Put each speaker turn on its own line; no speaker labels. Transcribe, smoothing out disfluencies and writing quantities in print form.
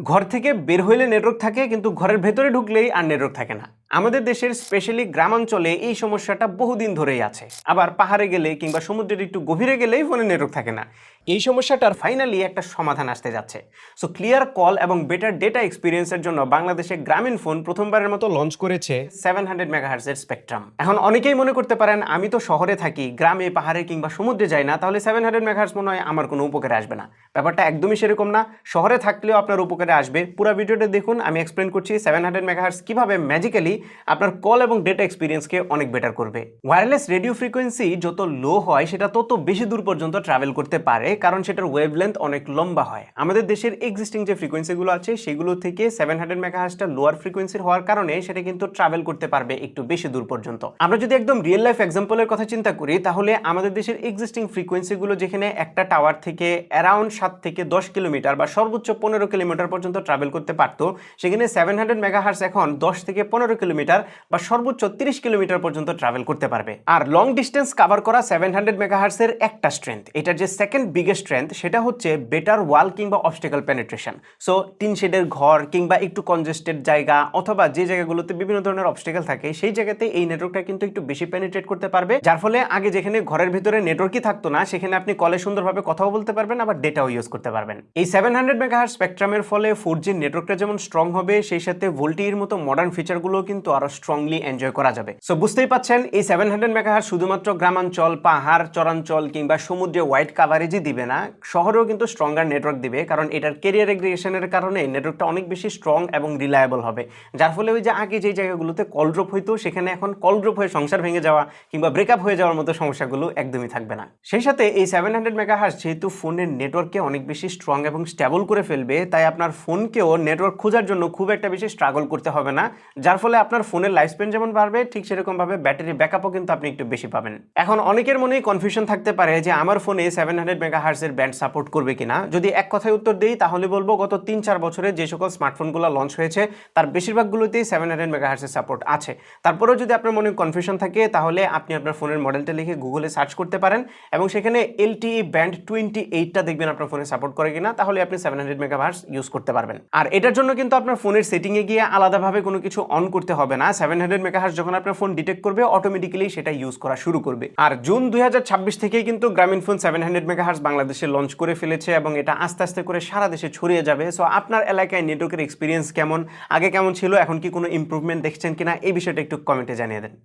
ঘর থেকে বের হইলে নেটওয়ার্ক থাকে, কিন্তু ঘরের ভেতরে ঢুকলেই আর নেটওয়ার্ক থাকে না। আমাদের দেশের স্পেশালি গ্রামাঞ্চলে এই সমস্যাটা বহুদিন ধরেই আছে। আবার পাহাড়ে গেলে কিংবা সমুদ্রের একটু গভীরে গেলেই ফোনে নেটওয়ার্ক থাকে না। এই সমস্যাটার ফাইনালি একটা সমাধান আসতে যাচ্ছে। সো ক্লিয়ার কল এবং বেটার ডেটা এক্সপিরিয়েন্সের জন্য বাংলাদেশে গ্রামীণ ফোন প্রথমবারের মতো লঞ্চ করেছে 700 মেগাহার্টজের স্পেকট্রাম। এখন অনেকেই মনে করতে পারেন আমি তো শহরে থাকি, গ্রামে পাহাড়ে কিংবা সমুদ্রে যাই না, তাহলে 700 মেগাহার্টজ মনে হয় আমার কোনো উপকারে আসবে না। ব্যাপারটা একদমই সেরকম না। শহরে থাকলেও আপনার উপকারে আসবে। পুরো ভিডিওটা দেখুন, আমি এক্সপ্লেন করছি 700 মেগাহার্টজ কিভাবে ম্যাজিক্যালি আপনার কল এবং ডেটা এক্সপিরিয়েন্সকে অনেক বেটার করবে। ওয়্যারলেস রেডিও ফ্রিকোয়েন্সি যত লো হয় সেটা তত বেশি দূর পর্যন্ত ট্রাভেল করতে পারে, কারণ সেটার ওয়েভলেন্থ অনেক লম্বা হয়। আমাদের দেশের এক্সিস্টিং যে ফ্রিকোয়েন্সিগুলো আছে সেগুলো থেকে 700 মেগাহার্টজটা লোয়ার ফ্রিকোয়েন্সির হওয়ার কারণে সেটা কিন্তু ট্রাভেল করতে পারবে একটু বেশি দূর পর্যন্ত। আমরা যদি একদম রিয়েল লাইফ এক্সাম্পলের কথা চিন্তা করি, তাহলে আমাদের দেশের এক্সিস্টিং ফ্রিকোয়েন্সিগুলো যেখানে একটা টাওয়ার থেকে অ্যারাউন্ড 7 থেকে 10 কিলোমিটার বা সর্বোচ্চ 15 কিলোমিটার পর্যন্ত ট্রাভেল করতে পারতো, সেখানে 700 মেগাহার্টজ এখন 10 থেকে 15 কিলোমিটার বা সর্বোচ্চ 30 কিলোমিটার পর্যন্ত ট্রাভেল করতে পারবে। আর লং ডিস্টেন্স কভার করা 700 মেগাহার্টজের একটা স্ট্রেংথ, এটার যে সেকেন্ড বিগেস্ট স্ট্রেংথ, সেটা হচ্ছে বেটার ওয়াল কিংবা অবস্টেকল পেনিট্রেশন। সো টিন শেডের ঘর কিংবা একটু কনজেস্টেড জায়গা অথবা যে জায়গাগুলোতে বিভিন্ন ধরনের অবস্টেকল থাকে সেই জায়গাতে এই নেটওয়ার্কটা কিন্তু একটু বেশি পেনিট্রেট করতে পারবে, যার ফলে আগে যেখানে ঘরের ভিতরে নেটওয়ার্কই থাকতো না সেখানে আপনি কলে সুন্দরভাবে কথাও বলতে পারবেন, আবার ডেটাও ইউজ করতে পারবেন। এই 700 মেগাহার্টজ স্পেকট্রামের ফলে 4G নেটওয়ার্কটা যেমন স্ট্রং হবে, সেই সাথে ভোল্টির মতো মডার্ন ফিচারগুলো কিন্তু আরো স্ট্রংলি এনজয় করা যাবে। সো বুঝতেই পাচ্ছেন, এই 700 মেগাহার্টজ শুধুমাত্র গ্রামাঞ্চল, পাহাড়, চরাঞ্চল কিংবা সমুদ্রে ওয়াইড কাভারেজই দিবে না, শহরেও কিন্তু স্ট্রঙ্গার নেটওয়ার্ক দিবে, কারণ এটার ক্যারিয়ার এগ্রিগেশনের কারণে নেটওয়ার্কটা অনেক বেশি স্ট্রং এবং রিলায়েবল হবে, যার ফলে ওই যে আগে যে জায়গাগুলোতে কল ড্রপ হইতো সেখানে এখন কল ড্রপ হয়ে সংসার ভেঙে যাওয়া কিংবা ব্রেকআপ হয়ে যাওয়ার মতো সমস্যাগুলো একদমই থাকবে না। সেই সাথে এই 700 মেগাহার্টজ যেহেতু ফোনের নেটওয়ার্ককে অনেক বেশি স্ট্রং এবং স্টেবল করে ফেলবে, তাই আপনার ফোনকেও নেটওয়ার্ক খোঁজার জন্য খুব একটা বেশি স্ট্রাগল করতে হবে না, যার ফলে আপনার ফোনের লাইফ স্প্যান যেমন বাড়বে, ঠিক সেরকমভাবে ব্যাটারি ব্যাকআপও কিন্তু আপনি একটু বেশি পাবেন। এখন অনেকের মনেই কনফিউশন থাকতে পারে যে আমার ফোনে 700 মেগাহার্টজের ব্যান্ড সাপোর্ট করবে কিনা। যদি এক কথায় উত্তর দেই তাহলে বলবো গত 3-4 বছরে যে সকল স্মার্টফোনগুলো লঞ্চ হয়েছে তার বেশিরভাগগুলোতেই 700 মেগাহার্টজের সাপোর্ট আছে। তারপরেও যদি আপনার মনে কনফিউশন থাকে তাহলে আপনি আপনার ফোনের মডেলটা লিখে গুগলে সার্চ করতে পারেন এবং সেখানে LTE ব্যান্ড 28টা দেখবেন আপনার ফোনে সাপোর্ট করে কিনা, তাহলে আপনি 700 মেগাহার্টজ ইউজ করতে পারবেন। আর এটার জন্য কিন্তু আপনার ফোনের সেটিংয়ে গিয়ে আলাদাভাবে কোনো কিছু অন করতে হবে না। 700 মেগাহার্টজ যখন আপনার ফোন ডিটেক্ট করবে অটোমেটিক্যালি সেটা ইউজ করা শুরু করবে। আর জুন 2026 থেকেই কিন্তু গ্রামীণ ফোন 700 মেগাহার্টজ বাংলাদেশে লঞ্চ করে ফেলেছে এবং এটা আস্তে আস্তে করে সারা দেশে ছড়িয়ে যাবে। সো আপনার এলাকায় নেটওয়ার্কের এক্সপিরিয়েন্স কেমন, আগে কেমন ছিল, এখন কি কোনো ইমপ্রুভমেন্ট দেখছেন কিনা, এই বিষয়টা একটু কমেন্টে জানিয়ে দেন।